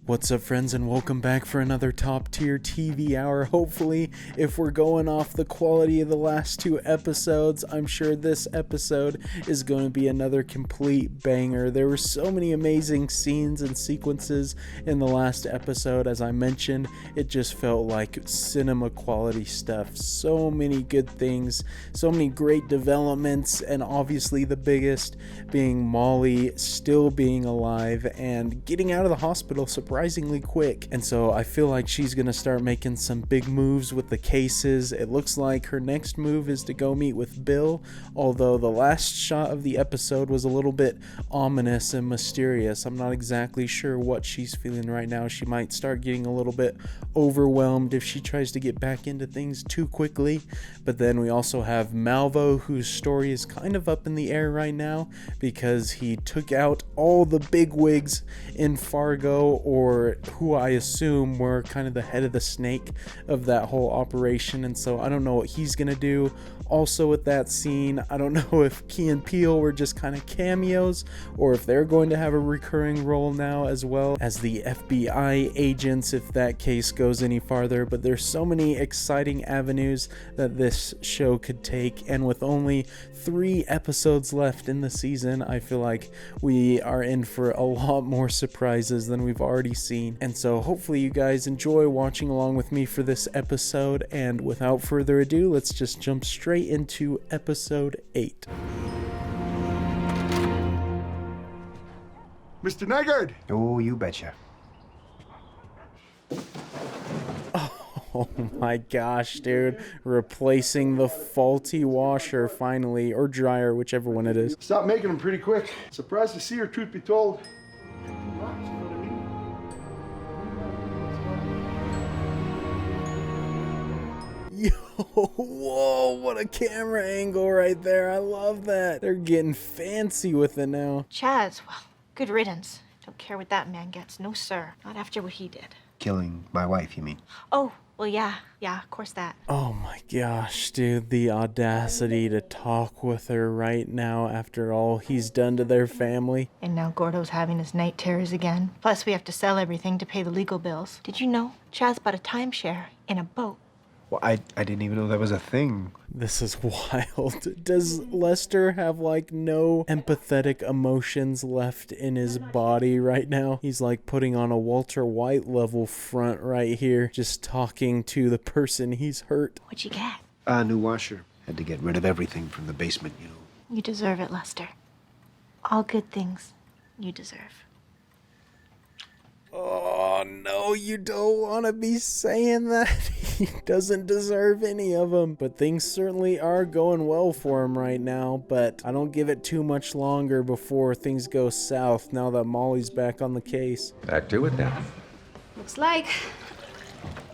What's up, friends, and welcome back for another top tier TV hour. Hopefully, if we're going off the quality of the last two episodes, I'm sure this episode is going to be another complete banger. There were so many amazing scenes and sequences in the last episode. As I mentioned, it just felt like cinema quality stuff. So many good things, so many great developments, and obviously the biggest being Molly still being alive and getting out of the hospital surprisingly quick. And so I feel like she's gonna start making some big moves with the cases. It looks like her next move is to go meet with Bill, although the last shot of the episode was a little bit ominous and mysterious. I'm not exactly sure what she's feeling right now. She might start getting a little bit overwhelmed if she tries to get back into things too quickly. But then we also have Malvo, whose story is kind of up in the air right now because he took out all the bigwigs in Fargo, or who I assume were kind of the head of the snake of that whole operation. And so I don't know what he's gonna do. Also with that scene, I don't know if Key and Peele were just kind of cameos or if they're going to have a recurring role now as well as the FBI agents if that case goes any farther. But there's so many exciting avenues that this show could take, and with only 3 episodes left in the season, I feel like we are in for a lot more surprises than we've already seen. And so hopefully you guys enjoy watching along with me for this episode, and without further ado, let's just jump straight into episode 8. Mr. Nygaard! Oh, you betcha. Oh my gosh, dude. Replacing the faulty washer finally, or dryer, whichever one it is. Stop making them pretty quick. Surprised to see her, truth be told. Yo, whoa, what a camera angle right there. I love that. They're getting fancy with it now. Chaz, well, good riddance. Don't care what that man gets. No, sir. Not after what he did. Killing my wife, you mean? Oh, well, yeah, of course that. Oh my gosh, dude, the audacity to talk with her right now after all he's done to their family. And now Gordo's having his night terrors again. Plus, we have to sell everything to pay the legal bills. Did you know Chaz bought a timeshare in a boat? Well, I didn't even know that was a thing. This is wild. Does Lester have like no empathetic emotions left in his body right now? He's like putting on a Walter White level front right here, just talking to the person he's hurt. What'd you get? A new washer. Had to get rid of everything from the basement, you know. You deserve it, Lester. All good things you deserve. Oh, no, you don't want to be saying that. He doesn't deserve any of them. But things certainly are going well for him right now. But I don't give it too much longer before things go south now that Molly's back on the case. Back to it then. Looks like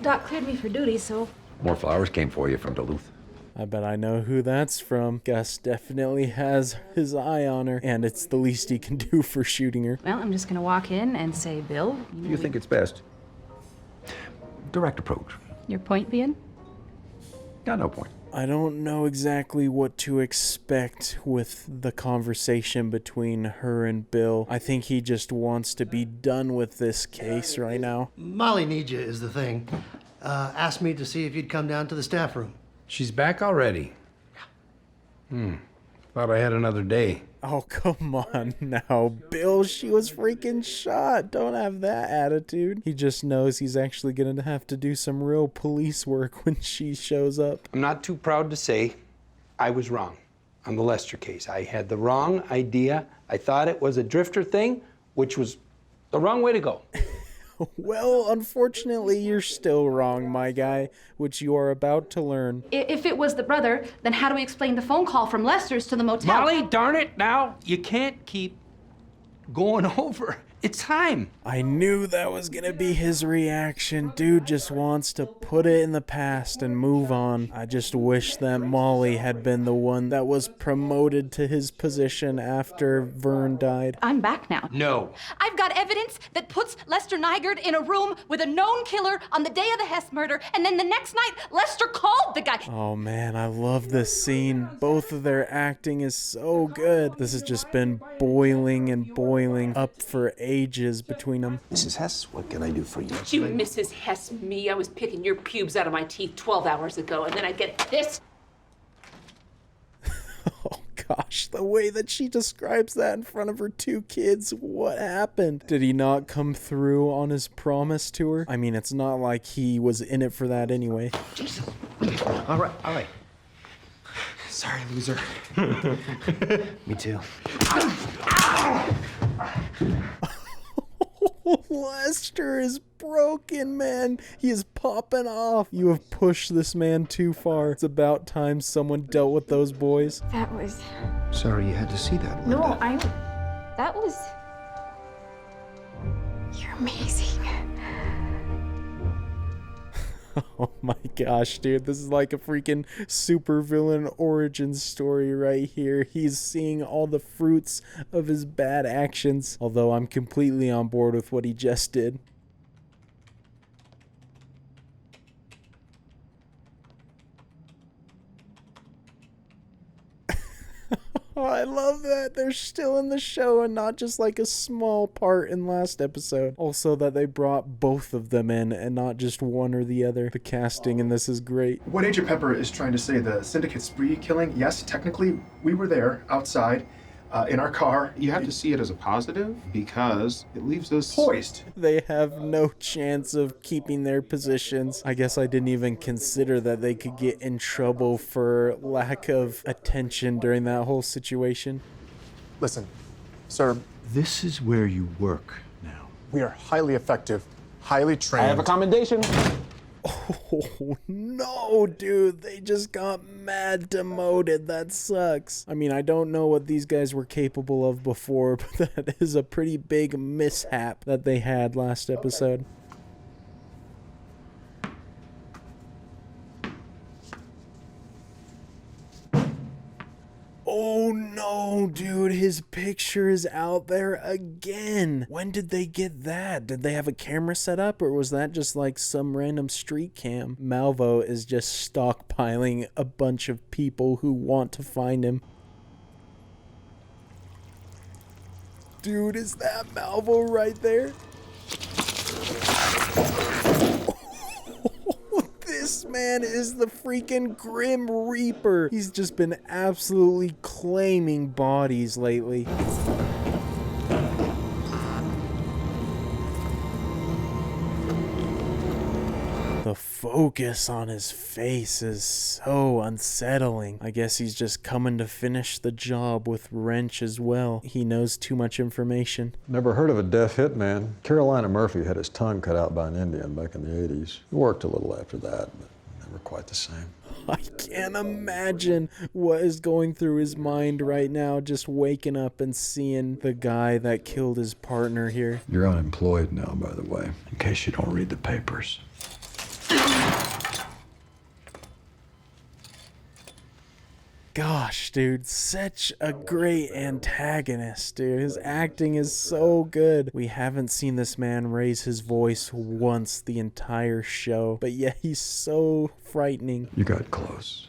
Doc cleared me for duty, so... More flowers came for you from Duluth. I bet I know who that's from. Gus definitely has his eye on her, and it's the least he can do for shooting her. Well, I'm just gonna walk in and say, Bill... You think it's best? Direct approach. Your point being? Got no point. I don't know exactly what to expect with the conversation between her and Bill. I think he just wants to be done with this case right now. Molly needs you is the thing. Asked me to see if you'd come down to the staff room. She's back already? Thought I had another day. Oh, come on now, Bill. She was freaking shot. Don't have that attitude. He just knows he's actually gonna have to do some real police work when she shows up. I'm not too proud to say I was wrong on the Lester case. I had the wrong idea. I thought it was a drifter thing, which was the wrong way to go. Well, unfortunately, you're still wrong, my guy, which you are about to learn. If it was the brother, then how do we explain the phone call from Lester's to the motel? Molly, darn it, now you can't keep going over. It's time. I knew that was gonna be his reaction. Dude just wants to put it in the past and move on. I just wish that Molly had been the one that was promoted to his position after Vern died. I'm back now. No. I've got evidence that puts Lester Nygaard in a room with a known killer on the day of the Hess murder, and then the next night, Lester called the guy. Oh man, I love this scene. Both of their acting is so good. This has just been boiling and boiling up for ages between them. Mrs. Hess, what can I do for you? You Mrs. Hess me. I was picking your pubes out of my teeth 12 hours ago, and then I get this. Oh gosh, the way that she describes that in front of her 2 kids. What happened? Did he not come through on his promise to her? I mean, it's not like he was in it for that anyway. Jesus. All right. Sorry, loser. Me too. Lester is broken, man. He is popping off. You have pushed this man too far. It's about time someone dealt with those boys. That was... Sorry you had to see that, No, Linda. That was... You're amazing. Oh my gosh, dude. This is like a freaking supervillain origin story right here. He's seeing all the fruits of his bad actions. Although I'm completely on board with what he just did. Oh, I love that they're still in the show and not just like a small part in last episode. Also that they brought both of them in and not just one or the other. The casting in this is great. What Agent Pepper is trying to say, the syndicate spree killing, yes, technically we were there outside in our car. You have to see it as a positive because it leaves us poised. They have no chance of keeping their positions. I guess I didn't even consider that they could get in trouble for lack of attention during that whole situation. Listen, sir, This is where you work now. we are highly effective, highly trained. I have a commendation. Oh no, dude, they just got mad demoted. That sucks. I mean, I don't know what these guys were capable of before, but that is a pretty big mishap that they had last episode. Oh no, dude, his picture is out there again. When did they get that? Did they have a camera set up, or was that just like some random street cam? Malvo is just stockpiling a bunch of people who want to find him. Dude, is that Malvo right there? This man is the freaking Grim Reaper. He's just been absolutely claiming bodies lately. The focus on his face is so unsettling. I guess he's just coming to finish the job with Wrench as well. He knows too much information. Never heard of a deaf hitman. Carolina Murphy had his tongue cut out by an Indian back in the 80s. He worked a little after that, but never quite the same. I can't imagine what is going through his mind right now, just waking up and seeing the guy that killed his partner here. You're unemployed now, by the way, in case you don't read the papers. Gosh, dude, such a great antagonist, dude. His acting is so good. We haven't seen this man raise his voice once the entire show, but yet he's so frightening. You got close.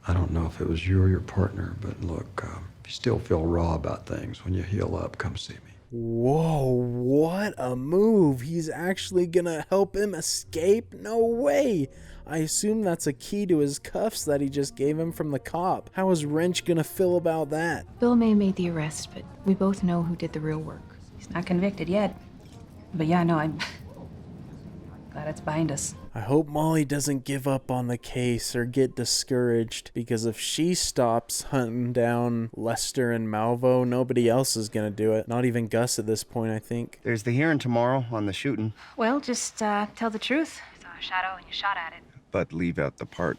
I don't know if it was you or your partner, but look, if you still feel raw about things, when you heal up, come see me. Whoa, what a move. He's actually gonna help him escape? No way. I assume that's a key to his cuffs that he just gave him from the cop. How is Wrench gonna feel about that? Bill May made the arrest, but we both know who did the real work. He's not convicted yet. But yeah, no, I'm glad it's behind us. I hope Molly doesn't give up on the case or get discouraged, because if she stops hunting down Lester and Malvo, nobody else is gonna do it. Not even Gus at this point, I think. There's the hearing tomorrow on the shooting. Well, just tell the truth. Saw a shadow and you shot at it. But leave out the part.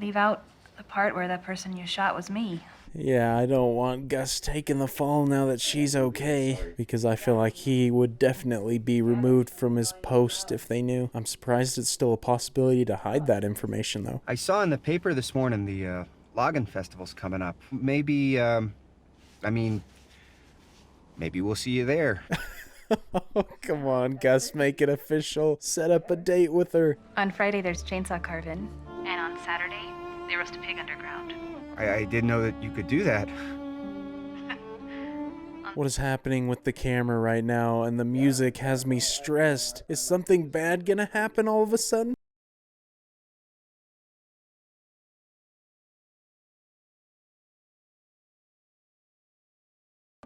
Leave out the part where that person you shot was me. Yeah, I don't want Gus taking the fall now that she's okay, because I feel like he would definitely be removed from his post if they knew. I'm surprised it's still a possibility to hide that information, though. I saw in the paper this morning the logging festival's coming up. Maybe, maybe we'll see you there. Oh, come on, Gus, make it official. Set up a date with her. On Friday, there's chainsaw carving. And on Saturday, they roast a pig underground. I didn't know that you could do that. On What is happening with the camera right now? And the music has me stressed. Is something bad gonna happen all of a sudden?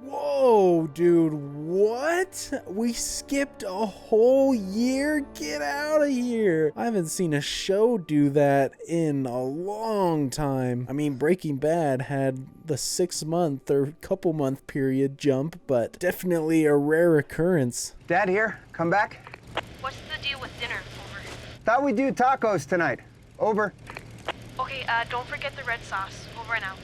Whoa, dude, what? We skipped a whole year? Get out of here. I haven't seen a show do that in a long time. I mean, Breaking Bad had the 6-month or couple month period jump, but definitely a rare occurrence. Dad here. Come back. What's the deal with dinner? Over. Thought we'd do tacos tonight. Over. Okay, don't forget the red sauce. Over and out.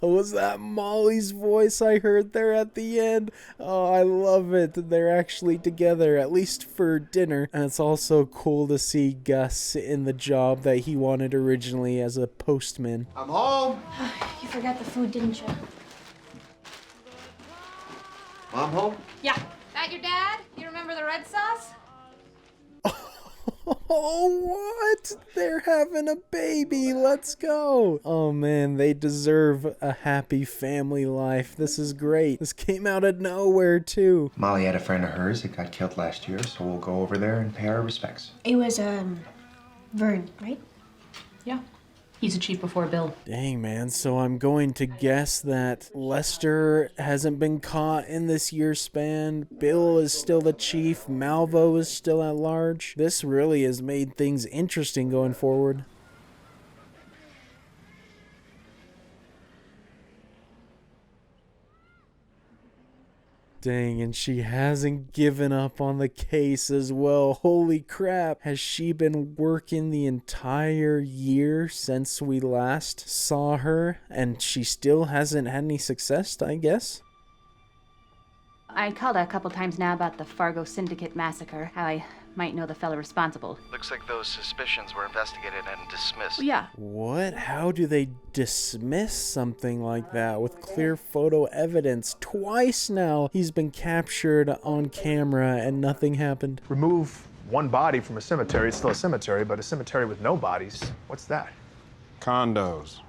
Was that Molly's voice I heard there at the end? Oh, I love it. They're actually together, at least for dinner. And it's also cool to see Gus in the job that he wanted originally as a postman. I'm home. You forgot the food, didn't you? Mom home? Yeah. That your dad? You remember the red sauce? Oh, what? They're having a baby. Let's go. Oh, man, they deserve a happy family life. This is great. This came out of nowhere, too. Molly had a friend of hers that got killed last year, so we'll go over there and pay our respects. It was, Vern, right? Yeah. He's a chief before Bill. Dang, man. So I'm going to guess that Lester hasn't been caught in this year span. Bill is still the chief. Malvo is still at large. This really has made things interesting going forward. Dang, and she hasn't given up on the case as well. Holy crap. Has she been working the entire year since we last saw her? And she still hasn't had any success, I guess? I called a couple times now about the Fargo Syndicate massacre, how I might know the fella responsible. Looks like those suspicions were investigated and dismissed. Well, yeah. What? How do they dismiss something like that with clear photo evidence? Twice now he's been captured on camera and nothing happened. Remove one body from a cemetery, it's still a cemetery, but a cemetery with no bodies, what's that? Condos.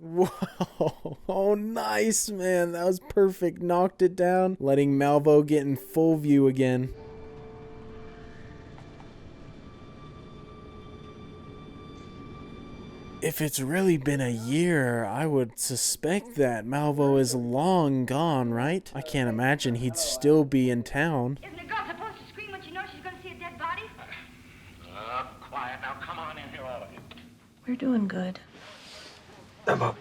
Whoa, oh nice, man, that was perfect. Knocked it down, letting Malvo get in full view again. If it's really been a year, I would suspect that Malvo is long gone, right? I can't imagine he'd still be in town. Isn't a girl supposed to scream when she knows she's going to see a dead body? Quiet now. Come on in here, all of you. We're doing good. I'm up.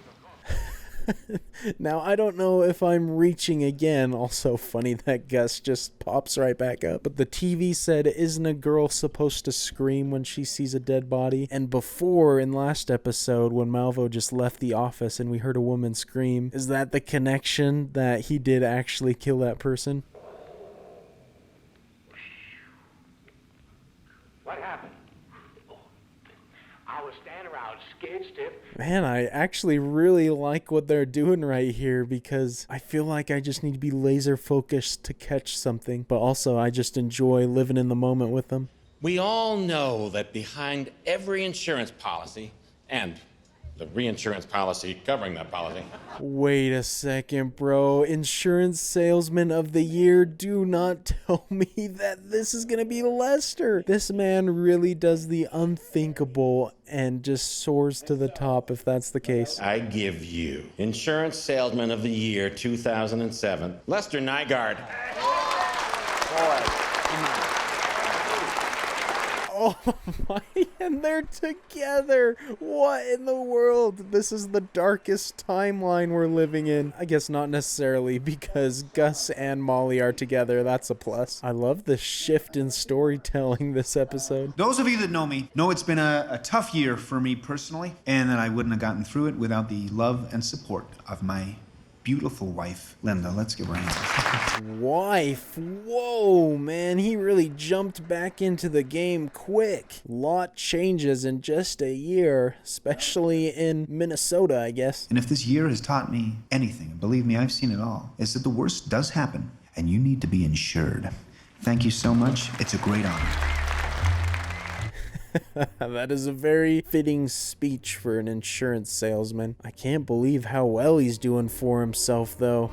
Now, I don't know if I'm reaching again. Also funny that Gus just pops right back up. But the TV said, isn't a girl supposed to scream when she sees a dead body? And before, in last episode, when Malvo just left the office and we heard a woman scream, is that the connection that he did actually kill that person? What happened? I was standing around scared stiff. Man, I actually really like what they're doing right here because I feel like I just need to be laser focused to catch something. But also, I just enjoy living in the moment with them. We all know that behind every insurance policy and the reinsurance policy covering that policy. Wait a second, bro. Insurance salesman of the year, do not tell me that this is gonna be Lester. This man really does the unthinkable and just soars to the top if that's the case. I give you Insurance Salesman of the Year 2007, Lester Nygaard. Oh my, and they're together. What in the world? This is the darkest timeline we're living in. I guess not necessarily, because Gus and Molly are together. That's a plus. I love the shift in storytelling this episode. Those of you that know me know it's been a tough year for me personally, and that I wouldn't have gotten through it without the love and support of my beautiful wife, Linda. Let's give her a hand. Wife? Whoa, man, he really jumped back into the game quick. Lot changes in just a year, especially in Minnesota, I guess. And if this year has taught me anything, and believe me, I've seen it all, is that the worst does happen, and you need to be insured. Thank you so much. It's a great honor. That is a very fitting speech for an insurance salesman. I can't believe how well he's doing for himself, though.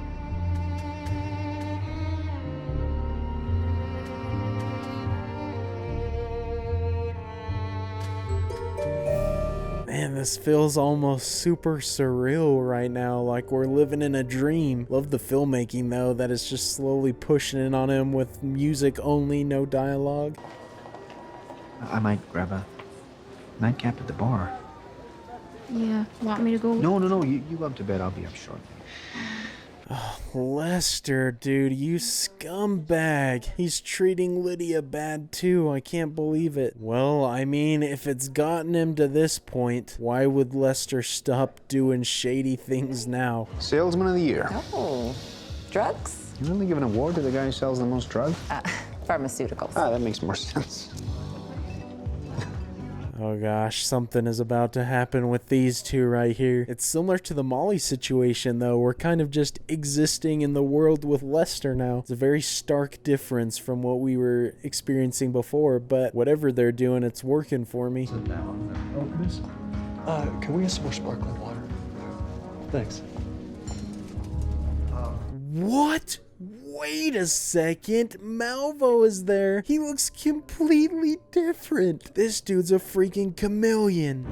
Man, this feels almost super surreal right now, like we're living in a dream. Love the filmmaking, though, that is just slowly pushing in on him with music only, no dialogue. I might grab a nightcap at the bar. Yeah, want me to go? No, you go up to bed. I'll be up shortly. Oh, Lester, dude, you scumbag. He's treating Lydia bad too. I can't believe it. Well, I mean, if it's gotten him to this point, why would Lester stop doing shady things now? Salesman of the Year. Oh, drugs? You really give an award to the guy who sells the most drugs? Pharmaceuticals. Ah, that makes more sense. Oh gosh, something is about to happen with these two right here. It's similar to the Molly situation, though. We're kind of just existing in the world with Lester now. It's a very stark difference from what we were experiencing before, but whatever they're doing, it's working for me. Can we have some more sparkling water? Thanks. What? Wait a second, Malvo is there. He looks completely different. This dude's a freaking chameleon.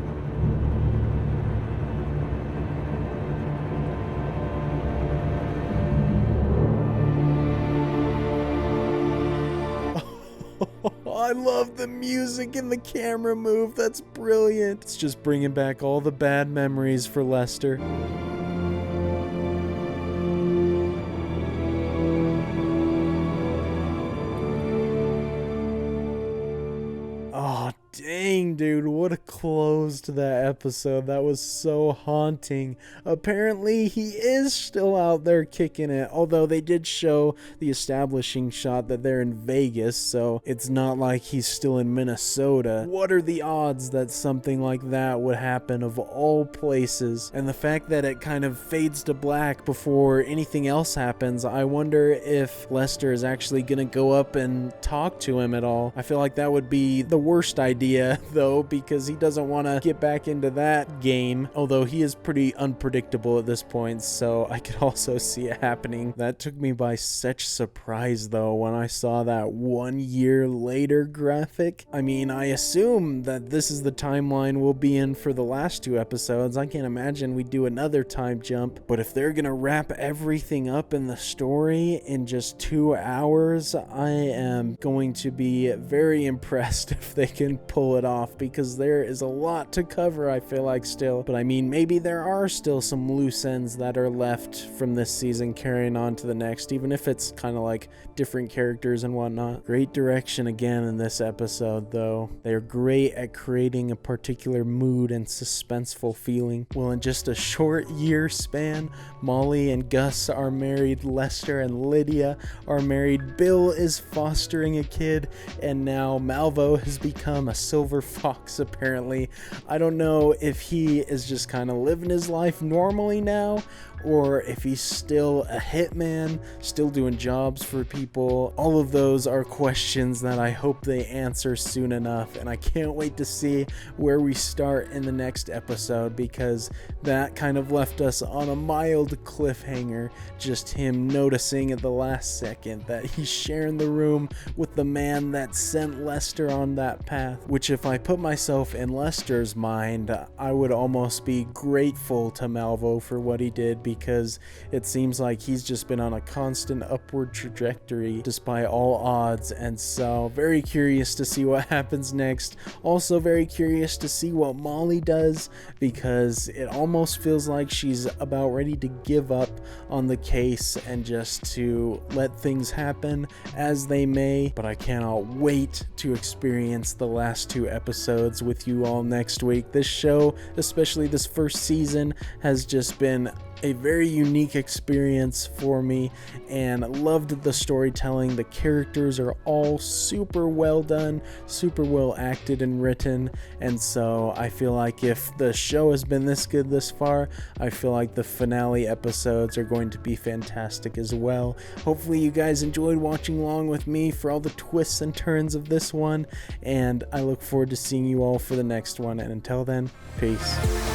I love the music and the camera move. That's brilliant. It's just bringing back all the bad memories for Lester. Oh, dang, dude, what a close to that episode. That was so haunting. Apparently, he is still out there kicking it, although they did show the establishing shot that they're in Vegas, so it's not like he's still in Minnesota. What are the odds that something like that would happen of all places? And the fact that it kind of fades to black before anything else happens, I wonder if Lester is actually gonna go up and talk to him at all. I feel like that would be the worst idea, though, because he doesn't want to get back into that game, although he is pretty unpredictable at this point, so I could also see it happening. That took me by such surprise, though, when I saw that 1 year later graphic. I mean, I assume that this is the timeline we'll be in for the last two episodes. I can't imagine we do another time jump, but if they're gonna wrap everything up in the story in just 2 hours, I am going to be very impressed if they can pull it off, because there is a lot to cover, I feel like, still. But I mean, maybe there are still some loose ends that are left from this season carrying on to the next, even if it's kind of like different characters and whatnot. Great direction again in this episode, though. They're great at creating a particular mood and suspenseful feeling. Well, in just a short year span, Molly and Gus are married, Lester and Lydia are married, Bill is fostering a kid, and now Malvo has become a silver fox, apparently. I don't know if he is just kind of living his life normally now, or if he's still a hitman, still doing jobs for people. All of those are questions that I hope they answer soon enough, and I can't wait to see where we start in the next episode, because that kind of left us on a mild cliffhanger, just him noticing at the last second that he's sharing the room with the man that sent Lester on that path, which, if I put myself in Lester's mind, I would almost be grateful to Malvo for what he did, because it seems like he's just been on a constant upward trajectory despite all odds. And so very curious to see what happens next. Also very curious to see what Molly does, because it almost feels like she's about ready to give up on the case and just to let things happen as they may. But I cannot wait to experience the last two episodes with you all next week. This show, especially this first season, has just been a very unique experience for me, and loved the storytelling. The characters are all super well done, super well acted and written, and so I feel like if the show has been this good this far, I feel like the finale episodes are going to be fantastic as well. Hopefully you guys enjoyed watching along with me for all the twists and turns of this one, and I look forward to seeing you all for the next one, and until then, peace.